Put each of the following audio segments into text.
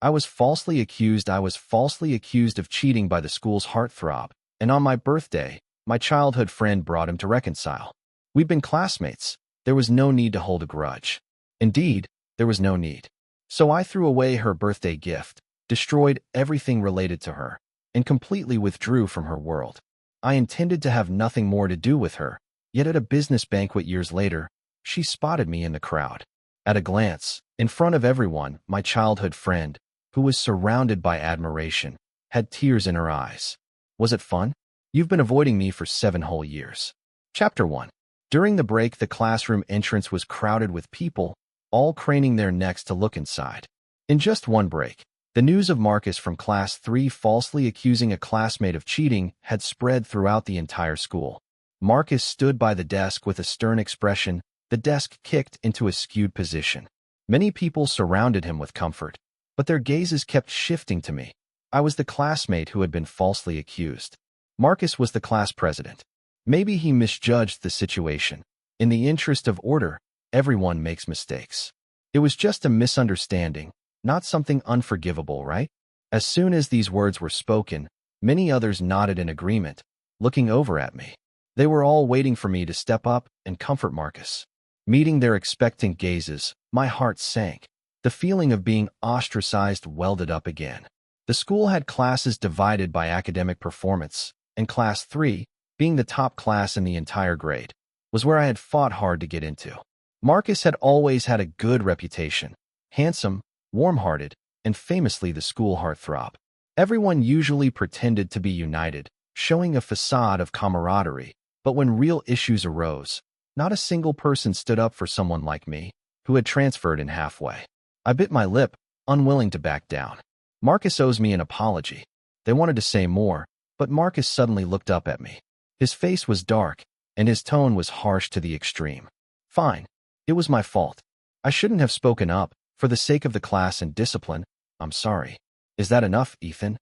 I was falsely accused. I was falsely accused of cheating by the school's heartthrob, and on my birthday, my childhood friend brought him to reconcile. We'd been classmates. There was no need to hold a grudge. Indeed, there was no need. So I threw away her birthday gift, destroyed everything related to her, and completely withdrew from her world. I intended to have nothing more to do with her, yet at a business banquet years later, she spotted me in the crowd. At a glance, in front of everyone, my childhood friend, who was surrounded by admiration, had tears in her eyes. Was it fun? You've been avoiding me for 7 whole years. Chapter 1. During the break, the classroom entrance was crowded with people, all craning their necks to look inside. In just one break, the news of Marcus from Class 3 falsely accusing a classmate of cheating had spread throughout the entire school. Marcus stood by the desk with a stern expression, the desk kicked into a skewed position. Many people surrounded him with comfort, but their gazes kept shifting to me. I was the classmate who had been falsely accused. Marcus was the class president. Maybe he misjudged the situation. In the interest of order, everyone makes mistakes. It was just a misunderstanding, not something unforgivable, right? As soon as these words were spoken, many others nodded in agreement, looking over at me. They were all waiting for me to step up and comfort Marcus. Meeting their expectant gazes, my heart sank. The feeling of being ostracized welded up again. The school had classes divided by academic performance, and Class 3, being the top class in the entire grade, was where I had fought hard to get into. Marcus had always had a good reputation, handsome, warm-hearted, and famously the school heartthrob. Everyone usually pretended to be united, showing a facade of camaraderie, but when real issues arose, not a single person stood up for someone like me, who had transferred in halfway. I bit my lip, unwilling to back down. Marcus owes me an apology. They wanted to say more, but Marcus suddenly looked up at me. His face was dark, and his tone was harsh to the extreme. Fine. It was my fault. I shouldn't have spoken up. For the sake of the class and discipline, I'm sorry. Is that enough, Ethan?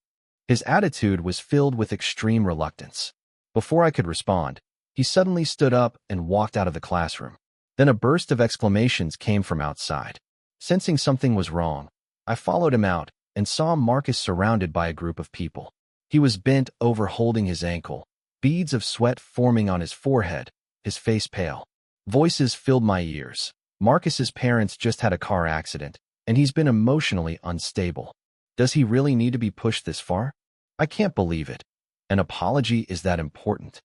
His attitude was filled with extreme reluctance. Before I could respond, he suddenly stood up and walked out of the classroom. Then a burst of exclamations came from outside. Sensing something was wrong, I followed him out and saw Marcus surrounded by a group of people. He was bent over holding his ankle, beads of sweat forming on his forehead, his face pale. Voices filled my ears. Marcus's parents just had a car accident, and he's been emotionally unstable. Does he really need to be pushed this far? I can't believe it. An apology is that important.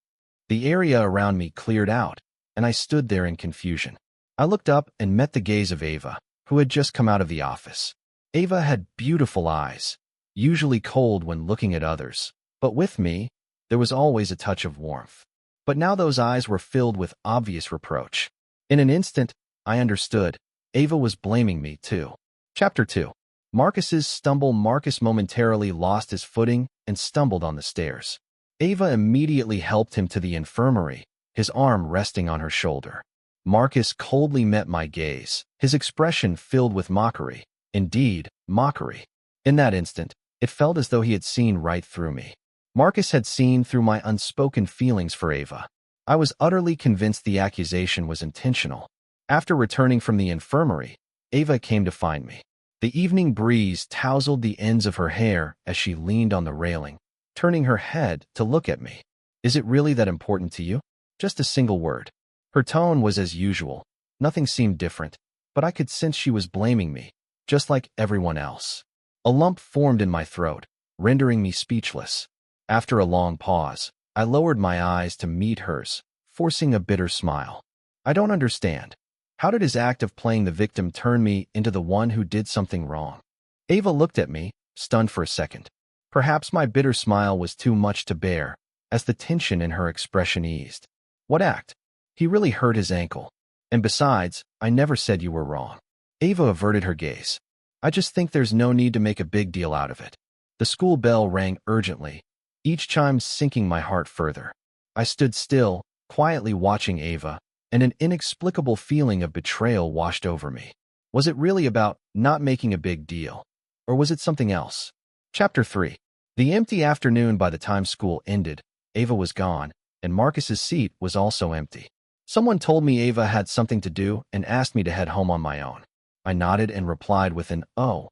The area around me cleared out, and I stood there in confusion. I looked up and met the gaze of Ava, who had just come out of the office. Ava had beautiful eyes, usually cold when looking at others, but with me, there was always a touch of warmth. But now those eyes were filled with obvious reproach. In an instant, I understood. Ava was blaming me, too. Chapter 2. Marcus's stumble. Marcus momentarily lost his footing and stumbled on the stairs. Ava immediately helped him to the infirmary, his arm resting on her shoulder. Marcus coldly met my gaze, his expression filled with mockery. Indeed, mockery. In that instant, it felt as though he had seen right through me. Marcus had seen through my unspoken feelings for Ava. I was utterly convinced the accusation was intentional. After returning from the infirmary, Ava came to find me. The evening breeze tousled the ends of her hair as she leaned on the railing, turning her head to look at me. Is it really that important to you? Just a single word. Her tone was as usual. Nothing seemed different, but I could sense she was blaming me, just like everyone else. A lump formed in my throat, rendering me speechless. After a long pause, I lowered my eyes to meet hers, forcing a bitter smile. I don't understand. How did his act of playing the victim turn me into the one who did something wrong? Ava looked at me, stunned for a second. Perhaps my bitter smile was too much to bear, as the tension in her expression eased. What act? He really hurt his ankle. And besides, I never said you were wrong. Ava averted her gaze. I just think there's no need to make a big deal out of it. The school bell rang urgently, each chime sinking my heart further. I stood still, quietly watching Ava, and an inexplicable feeling of betrayal washed over me. Was it really about not making a big deal? Or was it something else? Chapter 3. The empty afternoon. By the time school ended, Ava was gone, and Marcus's seat was also empty. Someone told me Ava had something to do and asked me to head home on my own. I nodded and replied with an "oh."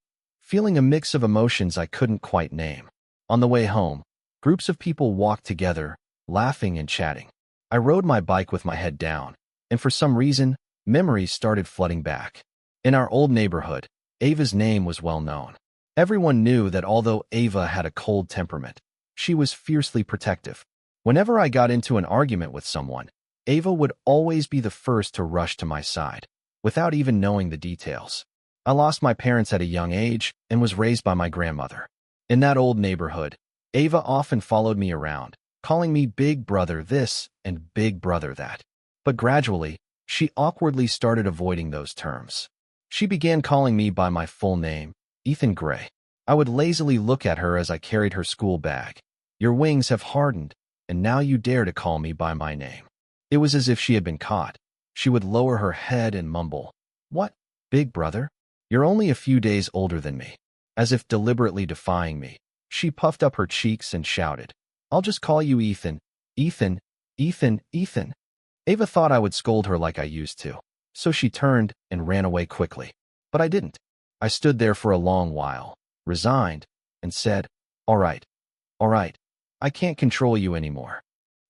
feeling a mix of emotions I couldn't quite name. On the way home, groups of people walked together, laughing and chatting. I rode my bike with my head down, and for some reason, memories started flooding back. In our old neighborhood, Ava's name was well known. Everyone knew that although Ava had a cold temperament, she was fiercely protective. Whenever I got into an argument with someone, Ava would always be the first to rush to my side, without even knowing the details. I lost my parents at a young age and was raised by my grandmother. In that old neighborhood, Ava often followed me around, calling me Big Brother this and Big Brother that. But gradually, she awkwardly started avoiding those terms. She began calling me by my full name, Ethan Gray. I would lazily look at her as I carried her school bag. Your wings have hardened, and now you dare to call me by my name. It was as if she had been caught. She would lower her head and mumble, "What, Big Brother? You're only a few days older than me." As if deliberately defying me, she puffed up her cheeks and shouted, "I'll just call you Ethan. Ethan, Ethan, Ethan." Ava thought I would scold her like I used to, so she turned and ran away quickly. But I didn't. I stood there for a long while, resigned, and said, all right, I can't control you anymore."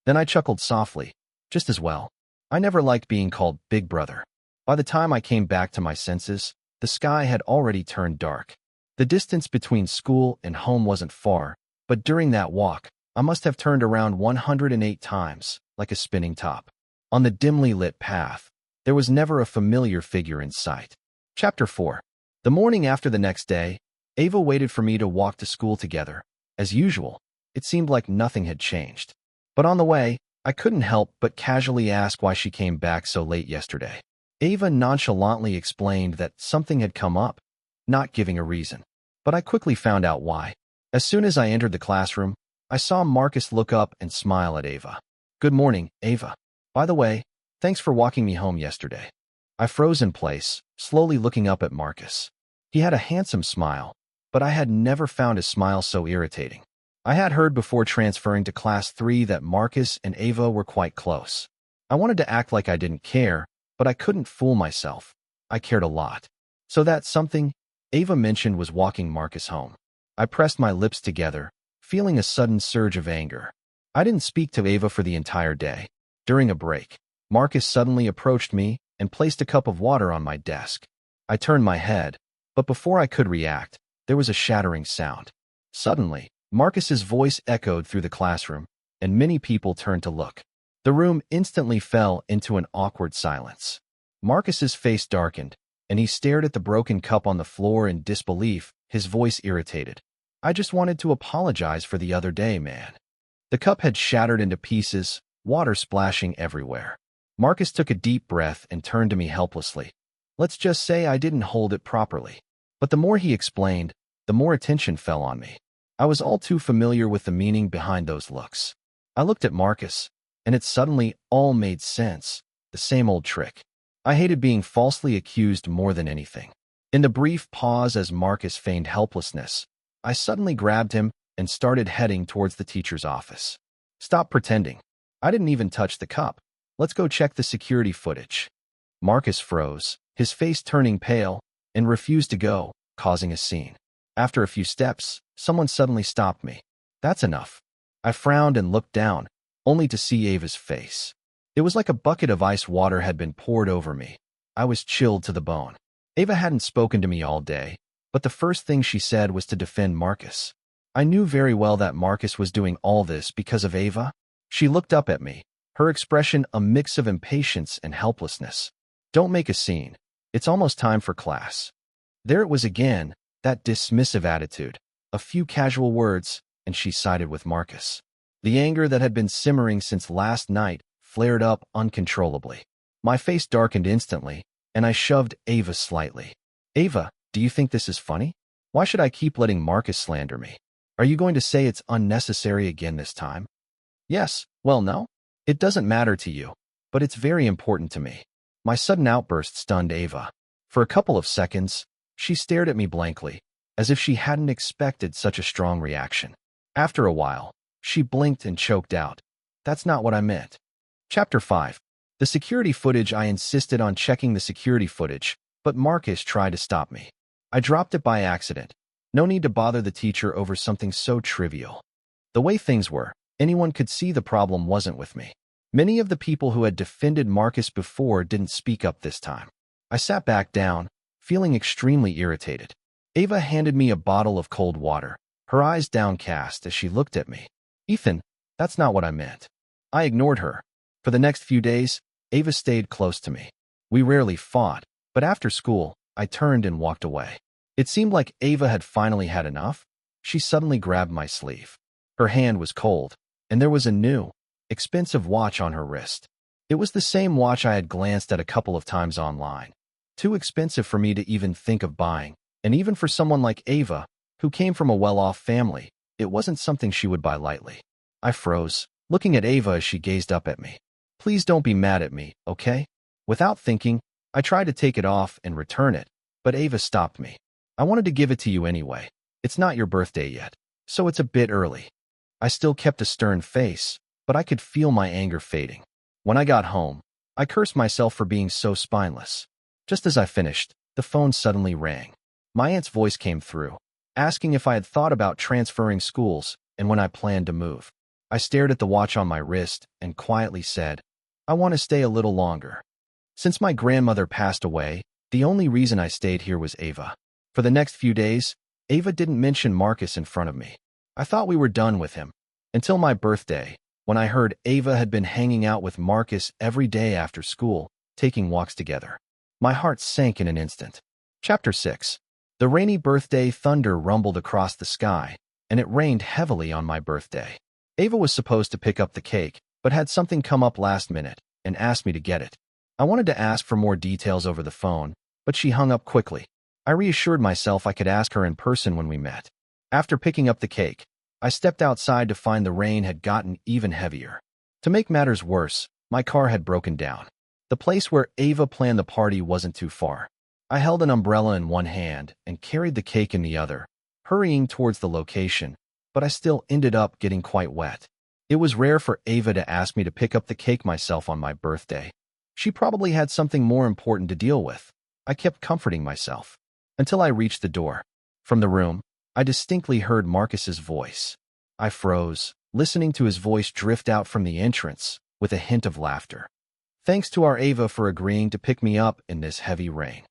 Then I chuckled softly, just as well. I never liked being called Big Brother. By the time I came back to my senses, the sky had already turned dark. The distance between school and home wasn't far, but during that walk, I must have turned around 108 times, like a spinning top. On the dimly lit path, there was never a familiar figure in sight. Chapter 4. The morning after the next day, Ava waited for me to walk to school together. As usual, it seemed like nothing had changed. But on the way, I couldn't help but casually ask why she came back so late yesterday. Ava nonchalantly explained that something had come up, not giving a reason. But I quickly found out why. As soon as I entered the classroom, I saw Marcus look up and smile at Ava. "Good morning, Ava. By the way, thanks for walking me home yesterday." I froze in place, slowly looking up at Marcus. He had a handsome smile, but I had never found his smile so irritating. I had heard before transferring to Class 3 that Marcus and Ava were quite close. I wanted to act like I didn't care, but I couldn't fool myself. I cared a lot. So that something Ava mentioned was walking Marcus home. I pressed my lips together, feeling a sudden surge of anger. I didn't speak to Ava for the entire day. During a break, Marcus suddenly approached me and placed a cup of water on my desk. I turned my head, but before I could react, there was a shattering sound. Suddenly, Marcus's voice echoed through the classroom, and many people turned to look. The room instantly fell into an awkward silence. Marcus's face darkened, and he stared at the broken cup on the floor in disbelief, his voice irritated. "I just wanted to apologize for the other day, man." The cup had shattered into pieces, water splashing everywhere. Marcus took a deep breath and turned to me helplessly. Let's just say I didn't hold it properly. But the more he explained, the more attention fell on me. I was all too familiar with the meaning behind those looks. I looked at Marcus, and it suddenly all made sense. The same old trick. I hated being falsely accused more than anything. In the brief pause as Marcus feigned helplessness, I suddenly grabbed him and started heading towards the teacher's office. "Stop pretending. I didn't even touch the cup. Let's go check the security footage." Marcus froze, his face turning pale, and refused to go, causing a scene. After a few steps, someone suddenly stopped me. "That's enough." I frowned and looked down, only to see Ava's face. It was like a bucket of ice water had been poured over me. I was chilled to the bone. Ava hadn't spoken to me all day, but the first thing she said was to defend Marcus. I knew very well that Marcus was doing all this because of Ava. She looked up at me, her expression a mix of impatience and helplessness. "Don't make a scene. It's almost time for class." There it was again, that dismissive attitude. A few casual words, and she sided with Marcus. The anger that had been simmering since last night flared up uncontrollably. My face darkened instantly, and I shoved Ava slightly. "Ava, do you think this is funny? Why should I keep letting Marcus slander me? Are you going to say it's unnecessary again this time?" "Yes, well, no. It doesn't matter to you, but it's very important to me." My sudden outburst stunned Ava. For a couple of seconds, she stared at me blankly, as if she hadn't expected such a strong reaction. After a while, she blinked and choked out, "That's not what I meant." Chapter 5. The security footage. I insisted on checking the security footage, but Marcus tried to stop me. I dropped it by accident, No need to bother the teacher over something so trivial. The way things were, anyone could see the problem wasn't with me. Many of the people who had defended Marcus before didn't speak up this time. I sat back down, feeling extremely irritated. Ava handed me a bottle of cold water, her eyes downcast as she looked at me. Ethan, that's not what I meant. I ignored her. For the next few days, Ava stayed close to me. We rarely fought, but after school, I turned and walked away. It seemed like Ava had finally had enough. She suddenly grabbed my sleeve. Her hand was cold, and there was a new, expensive watch on her wrist. It was the same watch I had glanced at a couple of times online. Too expensive for me to even think of buying, and even for someone like Ava, who came from a well-off family, it wasn't something she would buy lightly. I froze, looking at Ava as she gazed up at me. Please don't be mad at me, okay? Without thinking, I tried to take it off and return it, but Ava stopped me. I wanted to give it to you anyway. It's not your birthday yet, so it's a bit early. I still kept a stern face, but I could feel my anger fading. When I got home, I cursed myself for being so spineless. Just as I finished, the phone suddenly rang. My aunt's voice came through, asking if I had thought about transferring schools and when I planned to move. I stared at the watch on my wrist and quietly said, I want to stay a little longer. Since my grandmother passed away, the only reason I stayed here was Ava. For the next few days, Ava didn't mention Marcus in front of me. I thought we were done with him. Until my birthday, when I heard Ava had been hanging out with Marcus every day after school, taking walks together. My heart sank in an instant. Chapter 6. The rainy birthday thunder rumbled across the sky, and it rained heavily on my birthday. Ava was supposed to pick up the cake, but had something come up last minute and asked me to get it. I wanted to ask for more details over the phone, but she hung up quickly. I reassured myself I could ask her in person when we met. After picking up the cake, I stepped outside to find the rain had gotten even heavier. To make matters worse, my car had broken down. The place where Ava planned the party wasn't too far. I held an umbrella in one hand and carried the cake in the other, hurrying towards the location, but I still ended up getting quite wet. It was rare for Ava to ask me to pick up the cake myself on my birthday. She probably had something more important to deal with. I kept comforting myself until I reached the door. From the room, I distinctly heard Marcus's voice. I froze, listening to his voice drift out from the entrance with a hint of laughter. Thanks to our Ava for agreeing to pick me up in this heavy rain.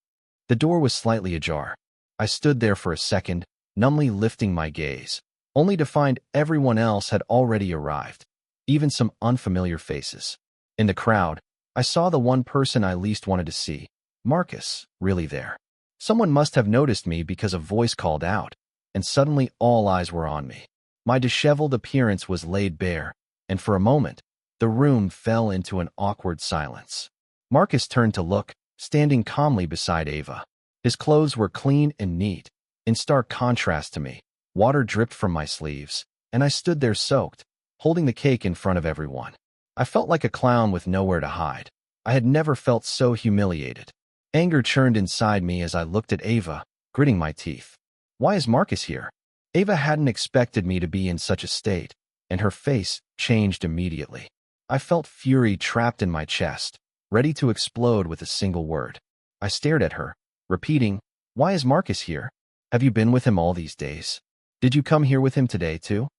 The door was slightly ajar. I stood there for a second, numbly lifting my gaze, only to find everyone else had already arrived, even some unfamiliar faces. In the crowd, I saw the one person I least wanted to see, Marcus, really there. Someone must have noticed me because a voice called out, and suddenly all eyes were on me. My disheveled appearance was laid bare, and for a moment, the room fell into an awkward silence. Marcus turned to look, standing calmly beside Ava. His clothes were clean and neat. In stark contrast to me, water dripped from my sleeves, and I stood there soaked, holding the cake in front of everyone. I felt like a clown with nowhere to hide. I had never felt so humiliated. Anger churned inside me as I looked at Ava, gritting my teeth. Why is Marcus here? Ava hadn't expected me to be in such a state, and her face changed immediately. I felt fury trapped in my chest, ready to explode with a single word. I stared at her, repeating, Why is Marcus here? Have you been with him all these days? Did you come here with him today, too?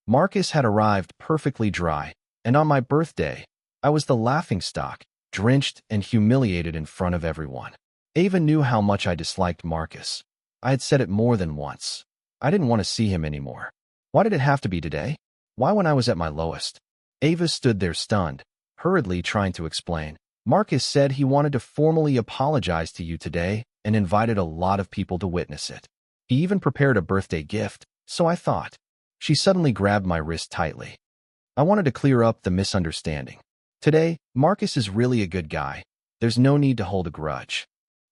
Marcus had arrived perfectly dry, and on my birthday, I was the laughingstock, drenched and humiliated in front of everyone. Ava knew how much I disliked Marcus. I had said it more than once. I didn't want to see him anymore. Why did it have to be today? Why when I was at my lowest? Ava stood there stunned, hurriedly trying to explain. Marcus said he wanted to formally apologize to you today and invited a lot of people to witness it. He even prepared a birthday gift, so I thought. She suddenly grabbed my wrist tightly. I wanted to clear up the misunderstanding. Today, Marcus is really a good guy. There's no need to hold a grudge.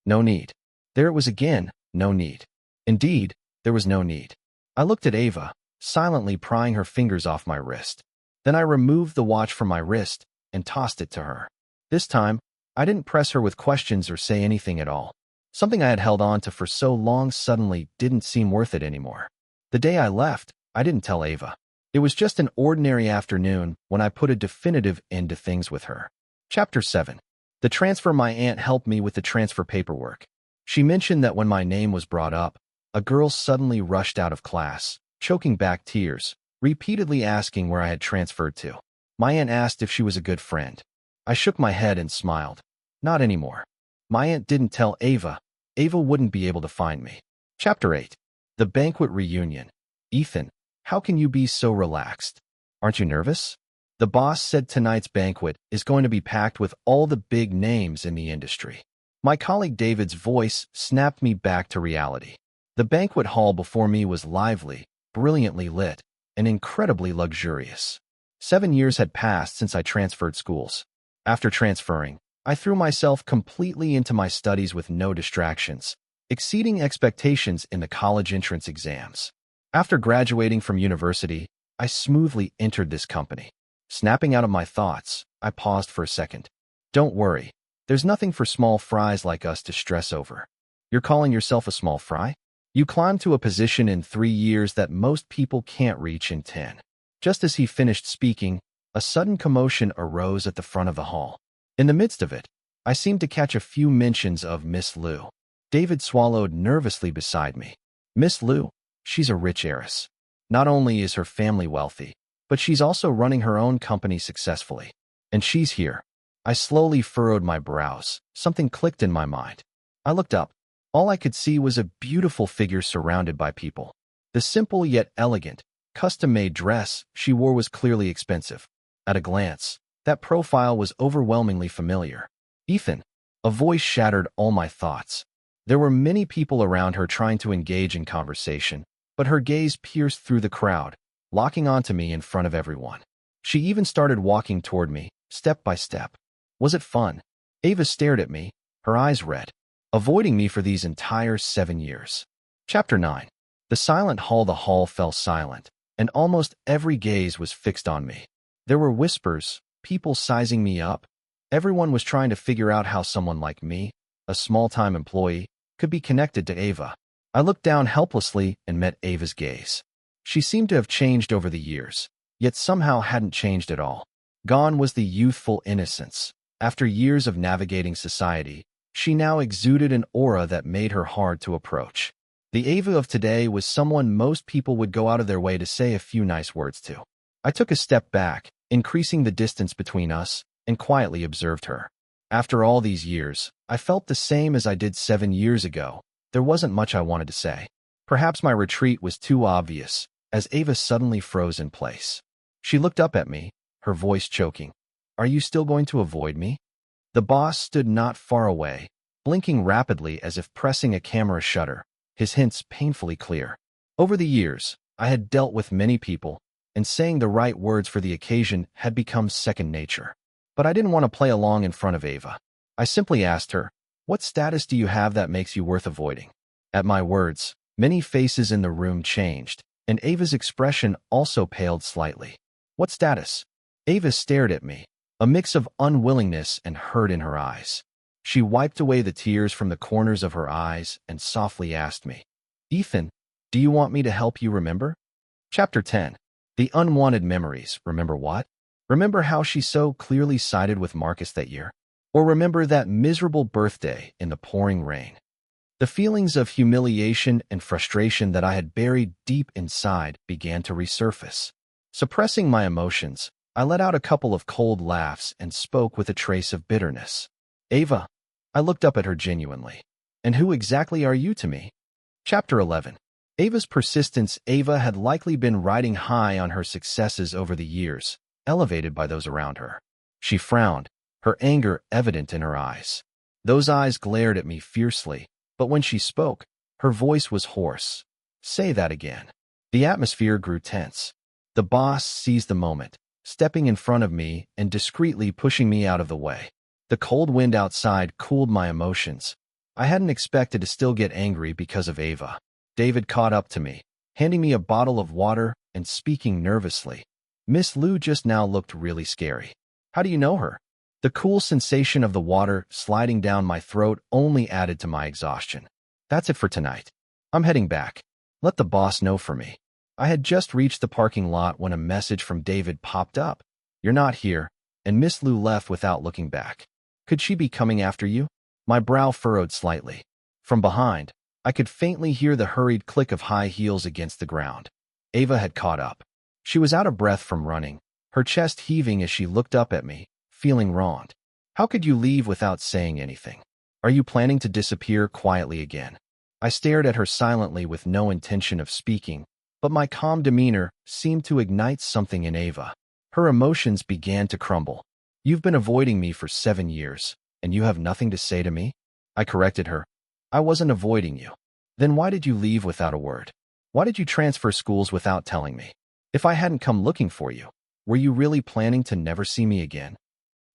No need. There it was again, no need. Indeed, there was no need. I looked at Ava, silently prying her fingers off my wrist. Then I removed the watch from my wrist and tossed it to her. This time, I didn't press her with questions or say anything at all. Something I had held on to for so long suddenly didn't seem worth it anymore. The day I left, I didn't tell Ava. It was just an ordinary afternoon when I put a definitive end to things with her. Chapter 7. The transfer. My aunt helped me with the transfer paperwork. She mentioned that when my name was brought up, A girl suddenly rushed out of class, choking back tears, repeatedly asking where I had transferred to. My aunt asked if she was a good friend. I shook my head and smiled. Not anymore. My aunt didn't tell Ava. Ava wouldn't be able to find me. Chapter 8. The Banquet Reunion. Ethan, how can you be so relaxed? Aren't you nervous? The boss said tonight's banquet is going to be packed with all the big names in the industry. My colleague David's voice snapped me back to reality. The banquet hall before me was lively, brilliantly lit, and incredibly luxurious. 7 years had passed since I transferred schools. After transferring, I threw myself completely into my studies with no distractions, exceeding expectations in the college entrance exams. After graduating from university, I smoothly entered this company. Snapping out of my thoughts, I paused for a second. Don't worry, there's nothing for small fries like us to stress over. You're calling yourself a small fry? You climbed to a position in 3 years that most people can't reach in 10. Just as he finished speaking, a sudden commotion arose at the front of the hall. In the midst of it, I seemed to catch a few mentions of Miss Lou. David swallowed nervously beside me. Miss Lou, she's a rich heiress. Not only is her family wealthy, but she's also running her own company successfully. And she's here. I slowly furrowed my brows. Something clicked in my mind. I looked up. All I could see was a beautiful figure surrounded by people. The simple yet elegant, custom-made dress she wore was clearly expensive. At a glance, that profile was overwhelmingly familiar. Ethan. A voice shattered all my thoughts. There were many people around her trying to engage in conversation, but her gaze pierced through the crowd, locking onto me in front of everyone. She even started walking toward me, step by step. Was it fun? Ava stared at me, her eyes red, avoiding me for these entire 7 years. Chapter 9. The silent hall. The hall fell silent, and almost every gaze was fixed on me. There were whispers, people sizing me up. Everyone was trying to figure out how someone like me, a small-time employee, could be connected to Ava. I looked down helplessly and met Ava's gaze. She seemed to have changed over the years, yet somehow hadn't changed at all. Gone was the youthful innocence. After years of navigating society, she now exuded an aura that made her hard to approach. The Ava of today was someone most people would go out of their way to say a few nice words to. I took a step back, increasing the distance between us, and quietly observed her. After all these years, I felt the same as I did 7 years ago. There wasn't much I wanted to say. Perhaps my retreat was too obvious, as Ava suddenly froze in place. She looked up at me, her voice choking. Are you still going to avoid me? The boss stood not far away, blinking rapidly as if pressing a camera shutter, his hints painfully clear. Over the years, I had dealt with many people, and saying the right words for the occasion had become second nature. But I didn't want to play along in front of Ava. I simply asked her, what status do you have that makes you worth avoiding? At my words, many faces in the room changed, and Ava's expression also paled slightly. What status? Ava stared at me, a mix of unwillingness and hurt in her eyes. She wiped away the tears from the corners of her eyes and softly asked me, Ethan, do you want me to help you remember? Chapter 10. The Unwanted Memories. Remember what? Remember how she so clearly sided with Marcus that year? Or remember that miserable birthday in the pouring rain? The feelings of humiliation and frustration that I had buried deep inside began to resurface. Suppressing my emotions, I let out a couple of cold laughs and spoke with a trace of bitterness. Ava. I looked up at her genuinely. And who exactly are you to me? Chapter 11. Ava's persistence. Ava had likely been riding high on her successes over the years, elevated by those around her. She frowned, her anger evident in her eyes. Those eyes glared at me fiercely, but when she spoke, her voice was hoarse. Say that again. The atmosphere grew tense. The boss seized the moment, stepping in front of me and discreetly pushing me out of the way. The cold wind outside cooled my emotions. I hadn't expected to still get angry because of Ava. David caught up to me, handing me a bottle of water and speaking nervously. Miss Lou just now looked really scary. How do you know her? The cool sensation of the water sliding down my throat only added to my exhaustion. That's it for tonight. I'm heading back. Let the boss know for me. I had just reached the parking lot when a message from David popped up. You're not here, and Miss Lou left without looking back. Could she be coming after you? My brow furrowed slightly. From behind, I could faintly hear the hurried click of high heels against the ground. Ava had caught up. She was out of breath from running, her chest heaving as she looked up at me, feeling wronged. How could you leave without saying anything? Are you planning to disappear quietly again? I stared at her silently with no intention of speaking, but my calm demeanor seemed to ignite something in Ava. Her emotions began to crumble. You've been avoiding me for 7 years, and you have nothing to say to me? I corrected her. I wasn't avoiding you. Then why did you leave without a word? Why did you transfer schools without telling me? If I hadn't come looking for you, were you really planning to never see me again?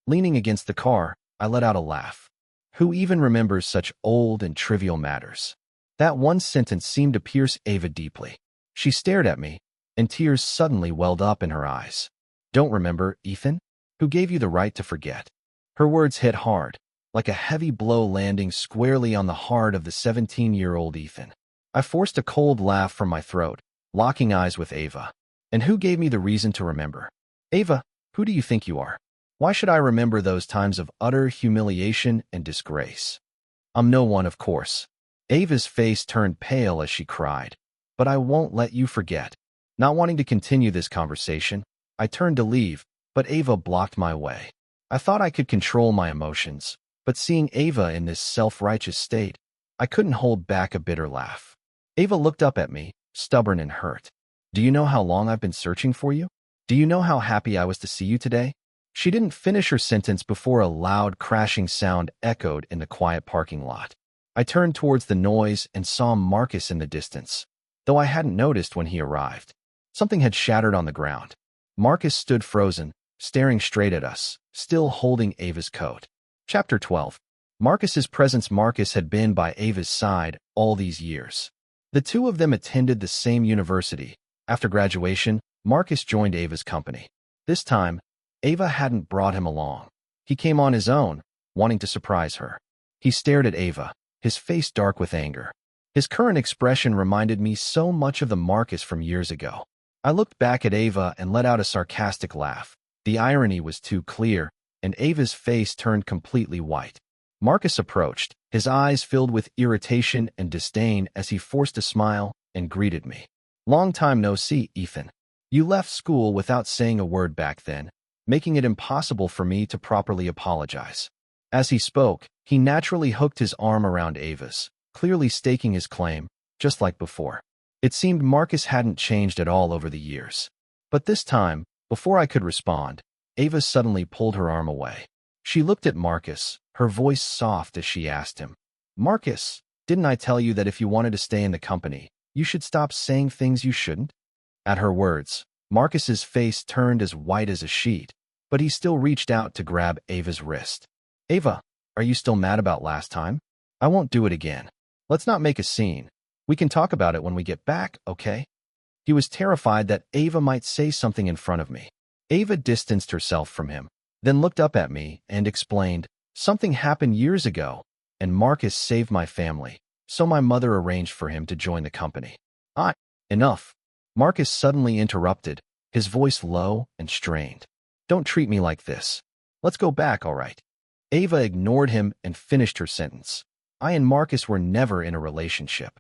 Leaning against the car, I let out a laugh. Who even remembers such old and trivial matters? That one sentence seemed to pierce Ava deeply. She stared at me, and tears suddenly welled up in her eyes. Don't remember, Ethan? Who gave you the right to forget? Her words hit hard, like a heavy blow landing squarely on the heart of the 17-year-old Ethan. I forced a cold laugh from my throat, locking eyes with Ava. And who gave me the reason to remember? Ava, who do you think you are? Why should I remember those times of utter humiliation and disgrace? I'm no one, of course. Ava's face turned pale as she cried. But I won't let you forget. Not wanting to continue this conversation, I turned to leave, but Ava blocked my way. I thought I could control my emotions, but seeing Ava in this self-righteous state, I couldn't hold back a bitter laugh. Ava looked up at me, stubborn and hurt. Do you know how long I've been searching for you? Do you know how happy I was to see you today? She didn't finish her sentence before a loud, crashing sound echoed in the quiet parking lot. I turned towards the noise and saw Marcus in the distance, though I hadn't noticed when he arrived. Something had shattered on the ground. Marcus stood frozen, staring straight at us, still holding Ava's coat. Chapter 12. Marcus's presence. Marcus had been by Ava's side all these years. The two of them attended the same university. After graduation, Marcus joined Ava's company. This time, Ava hadn't brought him along. He came on his own, wanting to surprise her. He stared at Ava, his face dark with anger. His current expression reminded me so much of the Marcus from years ago. I looked back at Ava and let out a sarcastic laugh. The irony was too clear, and Ava's face turned completely white. Marcus approached, his eyes filled with irritation and disdain as he forced a smile and greeted me. Long time no see, Ethan. You left school without saying a word back then, making it impossible for me to properly apologize. As he spoke, he naturally hooked his arm around Ava's, clearly staking his claim, just like before. It seemed Marcus hadn't changed at all over the years. But this time, before I could respond, Ava suddenly pulled her arm away. She looked at Marcus, her voice soft as she asked him, Marcus, didn't I tell you that if you wanted to stay in the company, you should stop saying things you shouldn't? At her words, Marcus's face turned as white as a sheet, but he still reached out to grab Ava's wrist. Ava, are you still mad about last time? I won't do it again. Let's not make a scene. We can talk about it when we get back, okay? He was terrified that Ava might say something in front of me. Ava distanced herself from him, then looked up at me and explained, something happened years ago, and Marcus saved my family, so my mother arranged for him to join the company. Enough. Marcus suddenly interrupted, his voice low and strained. Don't treat me like this. Let's go back, all right? Ava ignored him and finished her sentence. I and Marcus were never in a relationship.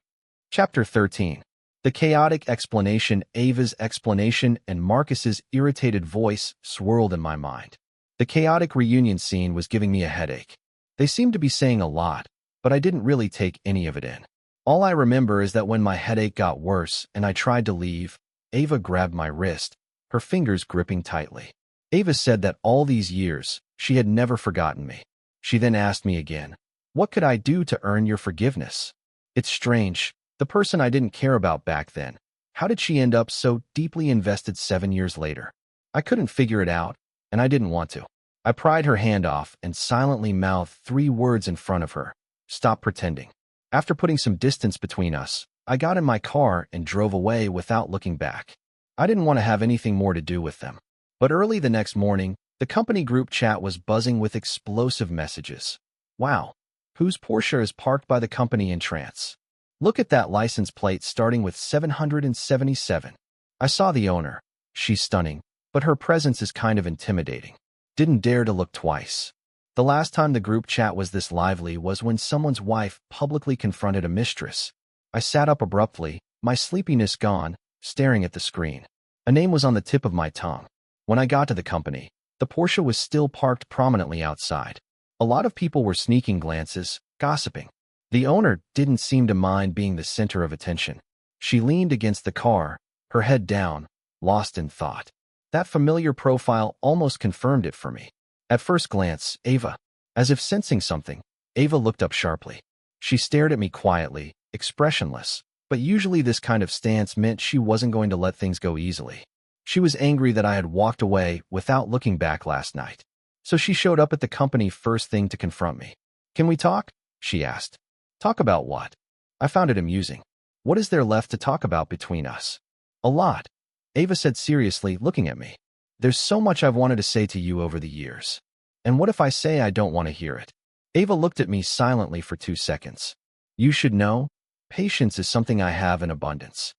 Chapter 13. The chaotic explanation. Ava's explanation and Marcus's irritated voice swirled in my mind. The chaotic reunion scene was giving me a headache. They seemed to be saying a lot, but I didn't really take any of it in. All I remember is that when my headache got worse and I tried to leave, Ava grabbed my wrist, her fingers gripping tightly. Ava said that all these years, she had never forgotten me. She then asked me again, what could I do to earn your forgiveness? It's strange, the person I didn't care about back then. How did she end up so deeply invested 7 years later? I couldn't figure it out, and I didn't want to. I pried her hand off and silently mouthed 3 words in front of her. Stop pretending. After putting some distance between us, I got in my car and drove away without looking back. I didn't want to have anything more to do with them. But early the next morning, the company group chat was buzzing with explosive messages. Wow, whose Porsche is parked by the company entrance? Look at that license plate starting with 777. I saw the owner. She's stunning, but her presence is kind of intimidating. Didn't dare to look twice. The last time the group chat was this lively was when someone's wife publicly confronted a mistress. I sat up abruptly, my sleepiness gone, staring at the screen. A name was on the tip of my tongue. When I got to the company, the Porsche was still parked prominently outside. A lot of people were sneaking glances, gossiping. The owner didn't seem to mind being the center of attention. She leaned against the car, her head down, lost in thought. That familiar profile almost confirmed it for me. At first glance, Ava. As if sensing something, Ava looked up sharply. She stared at me quietly, expressionless, but usually this kind of stance meant she wasn't going to let things go easily. She was angry that I had walked away without looking back last night. So she showed up at the company first thing to confront me. "Can we talk?" she asked. "Talk about what?" I found it amusing. "What is there left to talk about between us?" "A lot," Ava said seriously, looking at me. "There's so much I've wanted to say to you over the years. And what if I say I don't want to hear it?" Ava looked at me silently for 2 seconds. "You should know, patience is something I have in abundance.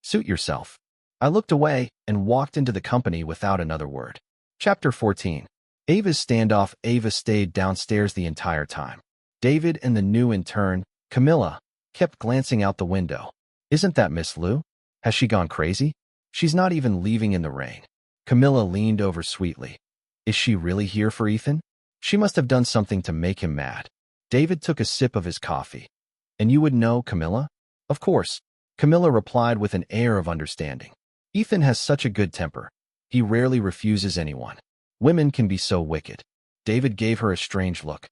Suit yourself." I looked away and walked into the company without another word. Chapter 14. Ava's standoff. Ava stayed downstairs the entire time. David and the new intern, Camilla, kept glancing out the window. "Isn't that Miss Lou? Has she gone crazy? She's not even leaving in the rain." Camilla leaned over sweetly. "Is she really here for Ethan? She must have done something to make him mad." David took a sip of his coffee. "And you would know, Camilla?" "Of course," Camilla replied with an air of understanding. "Ethan has such a good temper. He rarely refuses anyone. Women can be so wicked." David gave her a strange look.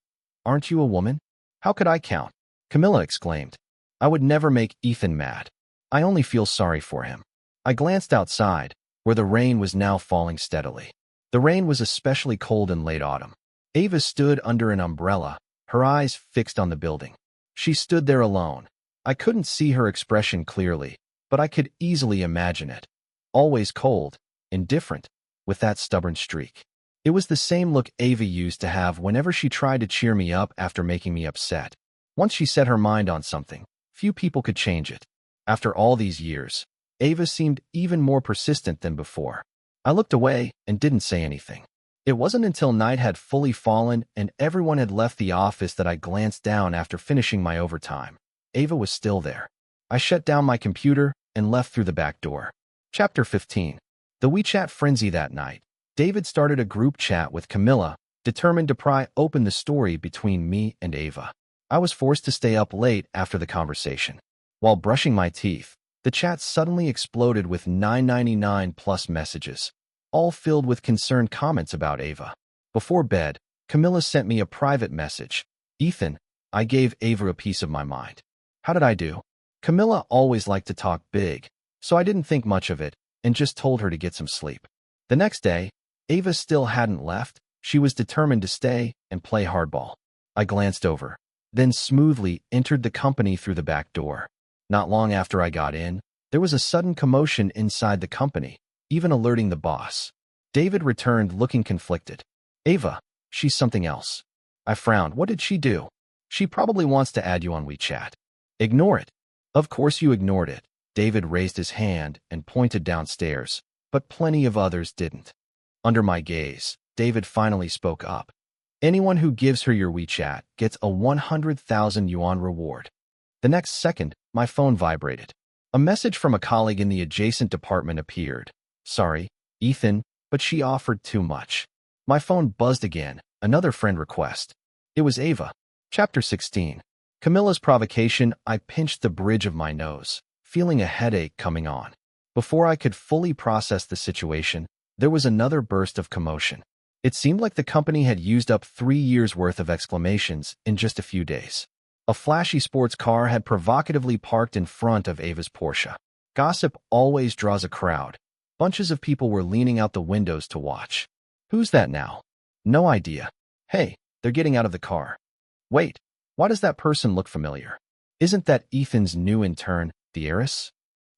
"Aren't you a woman?" "How could I count?" Camilla exclaimed. "I would never make Ethan mad. I only feel sorry for him." I glanced outside, where the rain was now falling steadily. The rain was especially cold in late autumn. Ava stood under an umbrella, her eyes fixed on the building. She stood there alone. I couldn't see her expression clearly, but I could easily imagine it. Always cold, indifferent, with that stubborn streak. It was the same look Ava used to have whenever she tried to cheer me up after making me upset. Once she set her mind on something, few people could change it. After all these years, Ava seemed even more persistent than before. I looked away and didn't say anything. It wasn't until night had fully fallen and everyone had left the office that I glanced down after finishing my overtime. Ava was still there. I shut down my computer and left through the back door. Chapter 15. The WeChat frenzy that night. David started a group chat with Camilla, determined to pry open the story between me and Ava. I was forced to stay up late after the conversation. While brushing my teeth, the chat suddenly exploded with 999 plus messages, all filled with concerned comments about Ava. Before bed, Camilla sent me a private message. "Ethan, I gave Ava a piece of my mind." How did I do? Camilla always liked to talk big, so I didn't think much of it and just told her to get some sleep. The next day, Ava still hadn't left. She was determined to stay and play hardball. I glanced over, then smoothly entered the company through the back door. Not long after I got in, there was a sudden commotion inside the company, even alerting the boss. David returned looking conflicted. "Ava, she's something else." I frowned. "What did she do?" "She probably wants to add you on WeChat." "Ignore it." "Of course you ignored it." David raised his hand and pointed downstairs, but plenty of others didn't. Under my gaze, David finally spoke up. "Anyone who gives her your WeChat gets a 100,000 yuan reward." The next second, my phone vibrated. A message from a colleague in the adjacent department appeared. "Sorry, Ethan, but she offered too much." My phone buzzed again, another friend request. It was Ava. Chapter 16. Camilla's provocation. I pinched the bridge of my nose, feeling a headache coming on. Before I could fully process the situation, there was another burst of commotion. It seemed like the company had used up 3 years' worth of exclamations in just a few days. A flashy sports car had provocatively parked in front of Ava's Porsche. Gossip always draws a crowd. Bunches of people were leaning out the windows to watch. "Who's that now?" "No idea." "Hey, they're getting out of the car." "Wait, why does that person look familiar? Isn't that Ethan's new intern, the heiress?"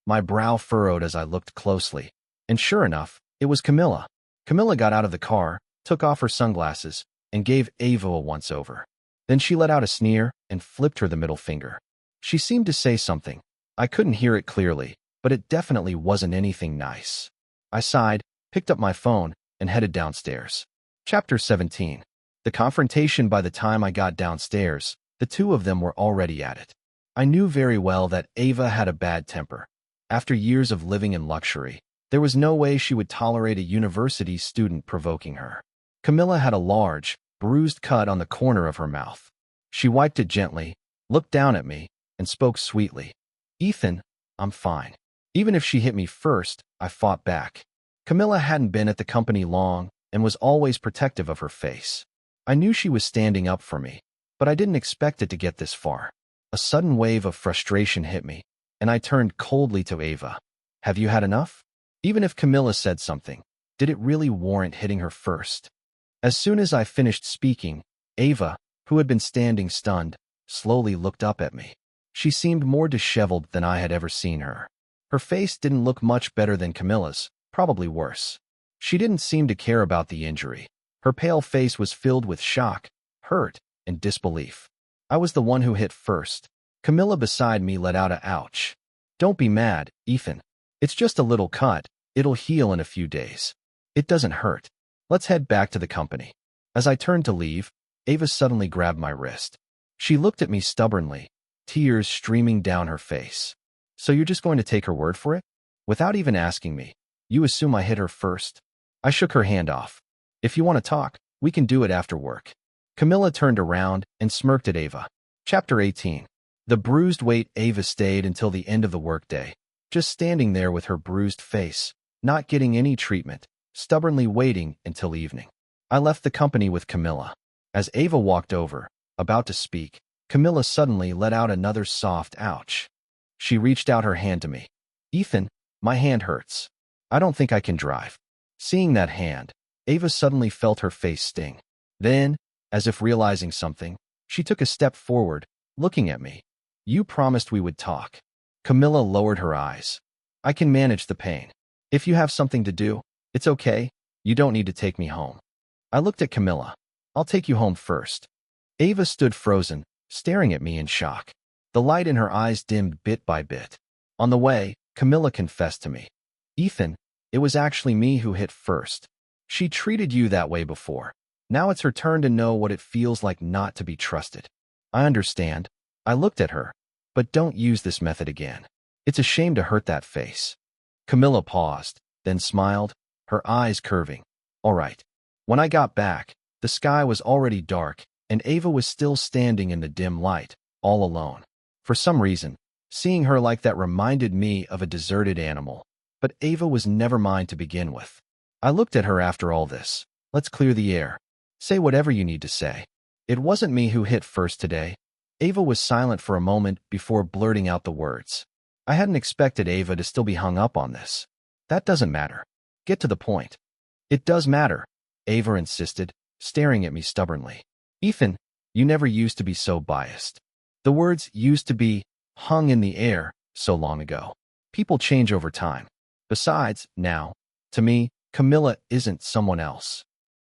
My brow furrowed as I looked closely, and sure enough, it was Camilla. Camilla got out of the car, took off her sunglasses, and gave Ava a once-over. Then she let out a sneer and flipped her the middle finger. She seemed to say something. I couldn't hear it clearly, but it definitely wasn't anything nice. I sighed, picked up my phone, and headed downstairs. Chapter 17. The confrontation by the time I got downstairs, the two of them were already at it. I knew very well that Ava had a bad temper. After years of living in luxury, there was no way she would tolerate a university student provoking her. Camilla had a large, bruised cut on the corner of her mouth. She wiped it gently, looked down at me, and spoke sweetly. "Ethan, I'm fine." Even if she hit me first, I fought back. Camilla hadn't been at the company long and was always protective of her face. I knew she was standing up for me, but I didn't expect it to get this far. A sudden wave of frustration hit me, and I turned coldly to Ava. "Have you had enough?" Even if Camilla said something, did it really warrant hitting her first? As soon as I finished speaking, Ava, who had been standing stunned, slowly looked up at me. She seemed more disheveled than I had ever seen her. Her face didn't look much better than Camilla's, probably worse. She didn't seem to care about the injury. Her pale face was filled with shock, hurt, and disbelief. I was the one who hit first. Camilla beside me let out a ouch. "Don't be mad, Ethan. It's just a little cut. It'll heal in a few days. It doesn't hurt. Let's head back to the company." As I turned to leave, Ava suddenly grabbed my wrist. She looked at me stubbornly, tears streaming down her face. "So you're just going to take her word for it? Without even asking me, you assume I hit her first?" I shook her hand off. "If you want to talk, we can do it after work." Camilla turned around and smirked at Ava. Chapter 18. The bruised weight. Ava stayed until the end of the workday, just standing there with her bruised face, not getting any treatment, stubbornly waiting until evening. I left the company with Camilla. As Ava walked over, about to speak, Camilla suddenly let out another soft ouch. She reached out her hand to me. "Ethan, my hand hurts. I don't think I can drive." Seeing that hand, Ava suddenly felt her face sting. Then, as if realizing something, she took a step forward, looking at me. "You promised we would talk." Camilla lowered her eyes. "I can manage the pain. If you have something to do, it's okay. You don't need to take me home." I looked at Camilla. "I'll take you home first." Ava stood frozen, staring at me in shock. The light in her eyes dimmed bit by bit. On the way, Camilla confessed to me. "Ethan, it was actually me who hit first. She treated you that way before. Now it's her turn to know what it feels like not to be trusted." "I understand." I looked at her. "But don't use this method again. It's a shame to hurt that face." Camilla paused, then smiled, her eyes curving. "All right." When I got back, the sky was already dark, and Ava was still standing in the dim light, all alone. For some reason, seeing her like that reminded me of a deserted animal. But Ava was never mine to begin with. I looked at her after all this. "Let's clear the air. Say whatever you need to say." "It wasn't me who hit first today." Ava was silent for a moment before blurting out the words. I hadn't expected Ava to still be hung up on this. "That doesn't matter. Get to the point." "It does matter," Ava insisted, staring at me stubbornly. "Ethan, you never used to be so biased." The words "used to be" hung in the air so long ago. People change over time. Besides, now, to me, Camilla isn't someone else.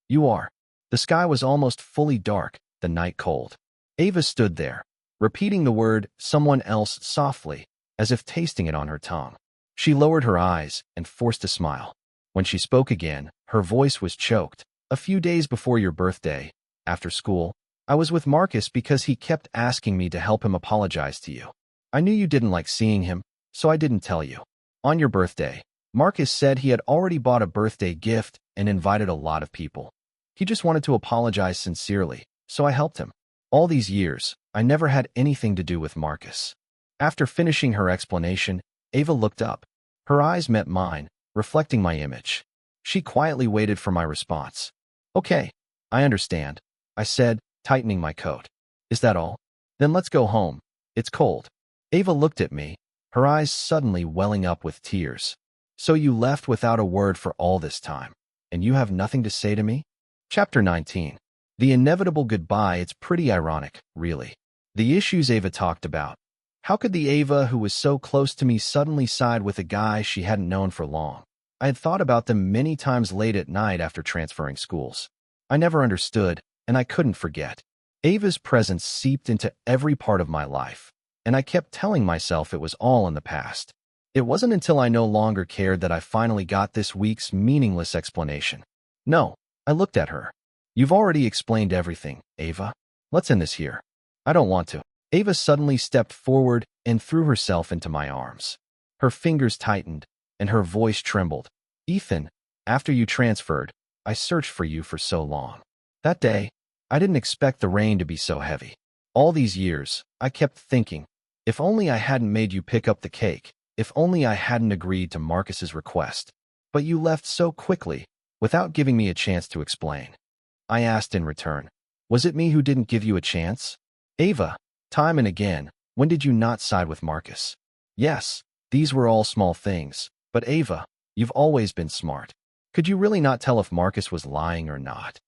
You are. The sky was almost fully dark, the night cold. Ava stood there, repeating the word "someone else" softly, as if tasting it on her tongue. She lowered her eyes and forced a smile. When she spoke again, her voice was choked. "A few days before your birthday, after school, I was with Marcus because he kept asking me to help him apologize to you. I knew you didn't like seeing him, so I didn't tell you. On your birthday, Marcus said he had already bought a birthday gift and invited a lot of people. He just wanted to apologize sincerely, so I helped him. All these years, I never had anything to do with Marcus." After finishing her explanation, Ava looked up. Her eyes met mine, reflecting my image. She quietly waited for my response. "Okay, I understand," I said, tightening my coat. "Is that all? Then let's go home. It's cold." Ava looked at me, her eyes suddenly welling up with tears. "So you left without a word for all this time, and you have nothing to say to me?" Chapter 19. The inevitable goodbye. It's pretty ironic, really. The issues Ava talked about. How could the Ava who was so close to me suddenly side with a guy she hadn't known for long? I had thought about them many times late at night after transferring schools. I never understood, and I couldn't forget. Ava's presence seeped into every part of my life, and I kept telling myself it was all in the past. It wasn't until I no longer cared that I finally got this week's meaningless explanation. "No," I looked at her. You've already explained everything, Ava. Let's end this here. I don't want to. Ava suddenly stepped forward and threw herself into my arms. Her fingers tightened, and her voice trembled. Ethan, after you transferred, I searched for you for so long. That day, I didn't expect the rain to be so heavy. All these years, I kept thinking, if only I hadn't made you pick up the cake, if only I hadn't agreed to Marcus's request. But you left so quickly, without giving me a chance to explain. I asked in return, was it me who didn't give you a chance? Ava, time and again, when did you not side with Marcus? Yes, these were all small things, but Ava, you've always been smart. Could you really not tell if Marcus was lying or not?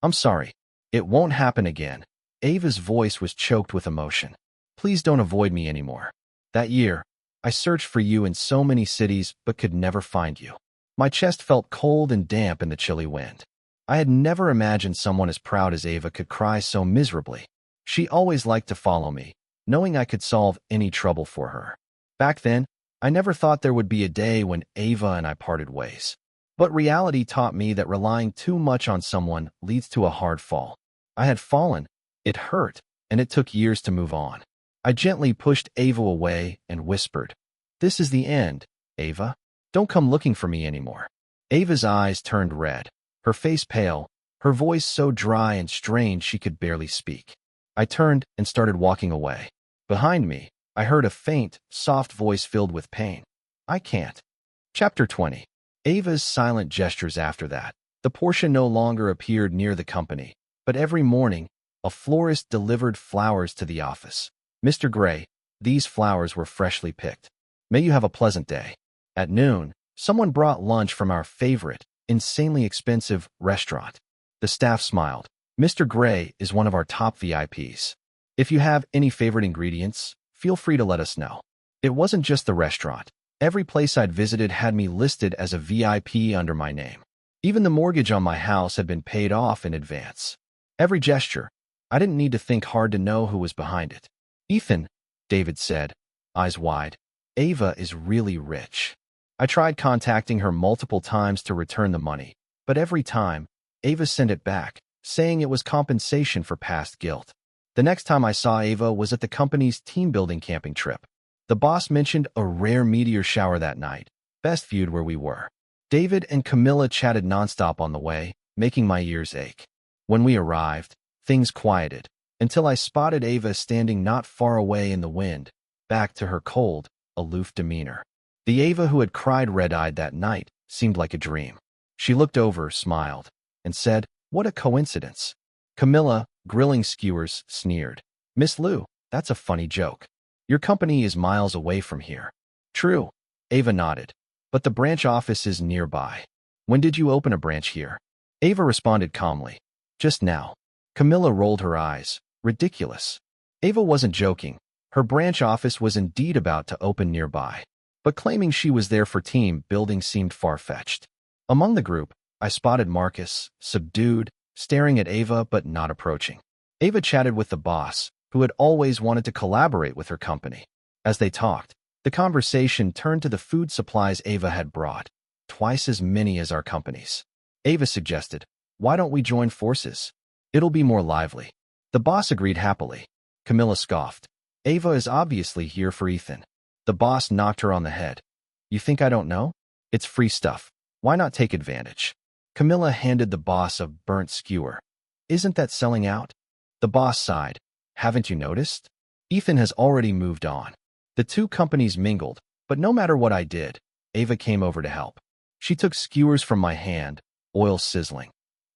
I'm sorry. It won't happen again. Ava's voice was choked with emotion. Please don't avoid me anymore. That year, I searched for you in so many cities but could never find you. My chest felt cold and damp in the chilly wind. I had never imagined someone as proud as Ava could cry so miserably. She always liked to follow me, knowing I could solve any trouble for her. Back then, I never thought there would be a day when Ava and I parted ways. But reality taught me that relying too much on someone leads to a hard fall. I had fallen, it hurt, and it took years to move on. I gently pushed Ava away and whispered, "This is the end, Ava. Don't come looking for me anymore." Ava's eyes turned red, her face pale, her voice so dry and strange she could barely speak. I turned and started walking away. Behind me, I heard a faint, soft voice filled with pain. I can't. Chapter 20. Ava's silent gestures after that. The portion no longer appeared near the company, but every morning, a florist delivered flowers to the office. Mr. Gray, these flowers were freshly picked. May you have a pleasant day. At noon, someone brought lunch from our favorite, insanely expensive restaurant. The staff smiled. Mr. Gray is one of our top VIPs. If you have any favorite ingredients, feel free to let us know. It wasn't just the restaurant. Every place I'd visited had me listed as a VIP under my name. Even the mortgage on my house had been paid off in advance. Every gesture, I didn't need to think hard to know who was behind it. Ethan, David said, eyes wide. Ava is really rich. I tried contacting her multiple times to return the money, but every time, Ava sent it back, saying it was compensation for past guilt. The next time I saw Ava was at the company's team-building camping trip. The boss mentioned a rare meteor shower that night, best viewed where we were. David and Camilla chatted nonstop on the way, making my ears ache. When we arrived, things quieted, until I spotted Ava standing not far away in the wind, back to her cold, aloof demeanor. The Ava who had cried red-eyed that night seemed like a dream. She looked over, smiled, and said, "What a coincidence." Camilla, grilling skewers, sneered. "Miss Lou, that's a funny joke. Your company is miles away from here." "True," Ava nodded, "but the branch office is nearby." "When did you open a branch here?" Ava responded calmly. "Just now." Camilla rolled her eyes. Ridiculous. Ava wasn't joking. Her branch office was indeed about to open nearby. But claiming she was there for team building seemed far-fetched. Among the group, I spotted Marcus, subdued, staring at Ava but not approaching. Ava chatted with the boss, who had always wanted to collaborate with her company. As they talked, the conversation turned to the food supplies Ava had brought, twice as many as our company's. Ava suggested, "Why don't we join forces? It'll be more lively." The boss agreed happily. Camilla scoffed. "Ava is obviously here for Ethan." The boss knocked her on the head. "You think I don't know? It's free stuff. Why not take advantage?" Camilla handed the boss a burnt skewer. "Isn't that selling out?" The boss sighed. "Haven't you noticed? Ethan has already moved on." The two companies mingled, but no matter what I did, Ava came over to help. She took skewers from my hand, oil sizzling.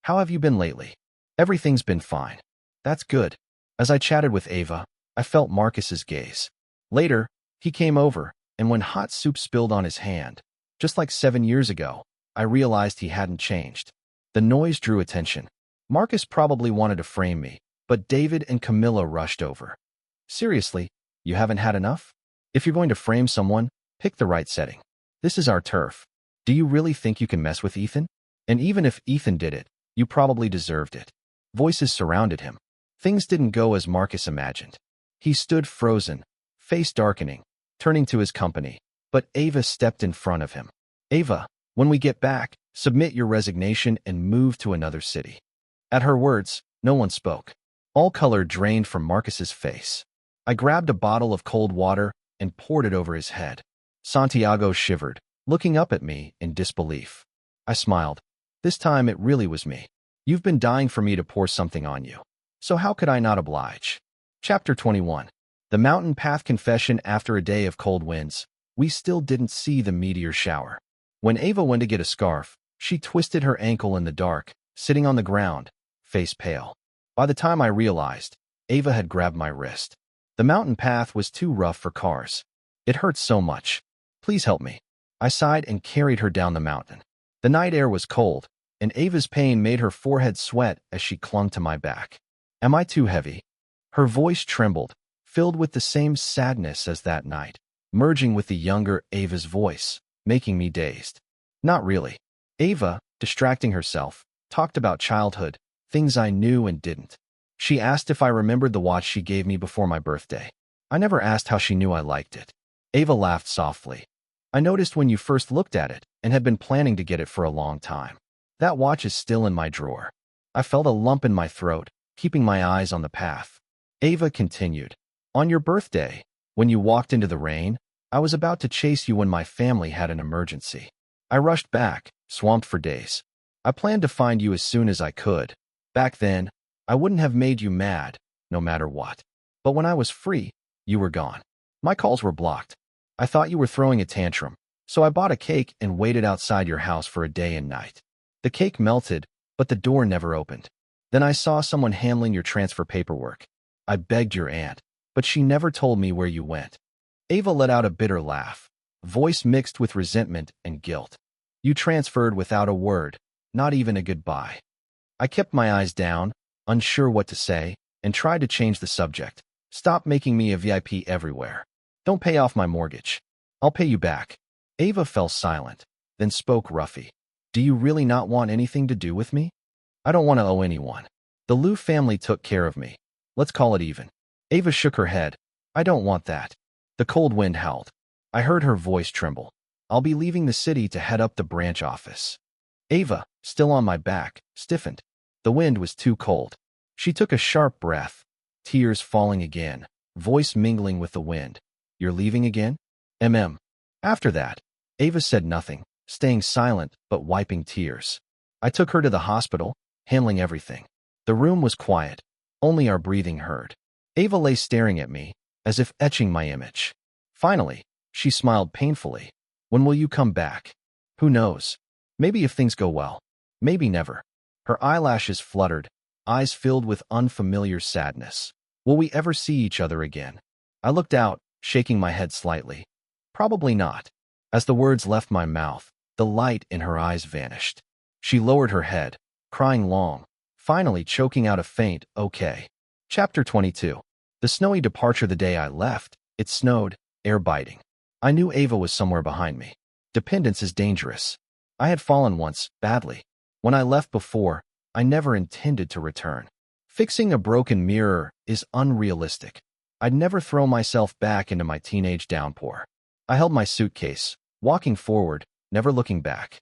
"How have you been lately?" "Everything's been fine." "That's good." As I chatted with Ava, I felt Marcus's gaze. Later, he came over, and when hot soup spilled on his hand, just like 7 years ago, I realized he hadn't changed. The noise drew attention. Marcus probably wanted to frame me, but David and Camilla rushed over. "Seriously, you haven't had enough? If you're going to frame someone, pick the right setting. This is our turf. Do you really think you can mess with Ethan? And even if Ethan did it, you probably deserved it." Voices surrounded him. Things didn't go as Marcus imagined. He stood frozen, face darkening, turning to his company, but Ava stepped in front of him. "Ava, when we get back, submit your resignation and move to another city." At her words, no one spoke. All color drained from Marcus's face. I grabbed a bottle of cold water and poured it over his head. Santiago shivered, looking up at me in disbelief. I smiled. This time it really was me. You've been dying for me to pour something on you. So how could I not oblige? Chapter 21. The mountain path confession. After a day of cold winds, we still didn't see the meteor shower. When Ava went to get a scarf, she twisted her ankle in the dark, sitting on the ground, face pale. By the time I realized, Ava had grabbed my wrist. The mountain path was too rough for cars. It hurt so much. Please help me. I sighed and carried her down the mountain. The night air was cold, and Ava's pain made her forehead sweat as she clung to my back. Am I too heavy? Her voice trembled, filled with the same sadness as that night, merging with the younger Ava's voice, making me dazed. Not really. Ava, distracting herself, talked about childhood, things I knew and didn't. She asked if I remembered the watch she gave me before my birthday. I never asked how she knew I liked it. Ava laughed softly. I noticed when you first looked at it and had been planning to get it for a long time. That watch is still in my drawer. I felt a lump in my throat, keeping my eyes on the path. Ava continued. On your birthday, when you walked into the rain, I was about to chase you when my family had an emergency. I rushed back, swamped for days. I planned to find you as soon as I could. Back then, I wouldn't have made you mad, no matter what. But when I was free, you were gone. My calls were blocked. I thought you were throwing a tantrum, so I bought a cake and waited outside your house for a day and night. The cake melted, but the door never opened. Then I saw someone handling your transfer paperwork. I begged your aunt, but she never told me where you went. Ava let out a bitter laugh, voice mixed with resentment and guilt. You transferred without a word, not even a goodbye. I kept my eyes down, unsure what to say, and tried to change the subject. Stop making me a VIP everywhere. Don't pay off my mortgage. I'll pay you back. Ava fell silent, then spoke roughly. Do you really not want anything to do with me? I don't want to owe anyone. The Liu family took care of me. Let's call it even. Ava shook her head. I don't want that. The cold wind howled. I heard her voice tremble. I'll be leaving the city to head up the branch office. Ava, still on my back, stiffened. The wind was too cold. She took a sharp breath, tears falling again, voice mingling with the wind. You're leaving again? After that, Ava said nothing, staying silent but wiping tears. I took her to the hospital, handling everything. The room was quiet, only our breathing heard. Ava lay staring at me, as if etching my image. Finally, she smiled painfully. When will you come back? Who knows? Maybe if things go well. Maybe never. Her eyelashes fluttered, eyes filled with unfamiliar sadness. Will we ever see each other again? I looked out, shaking my head slightly. Probably not. As the words left my mouth, the light in her eyes vanished. She lowered her head, crying long, finally choking out a faint, okay. Chapter 22. The snowy departure. The day I left, it snowed, air biting. I knew Ava was somewhere behind me. Dependence is dangerous. I had fallen once, badly. When I left before, I never intended to return. Fixing a broken mirror is unrealistic. I'd never throw myself back into my teenage downpour. I held my suitcase, walking forward, never looking back.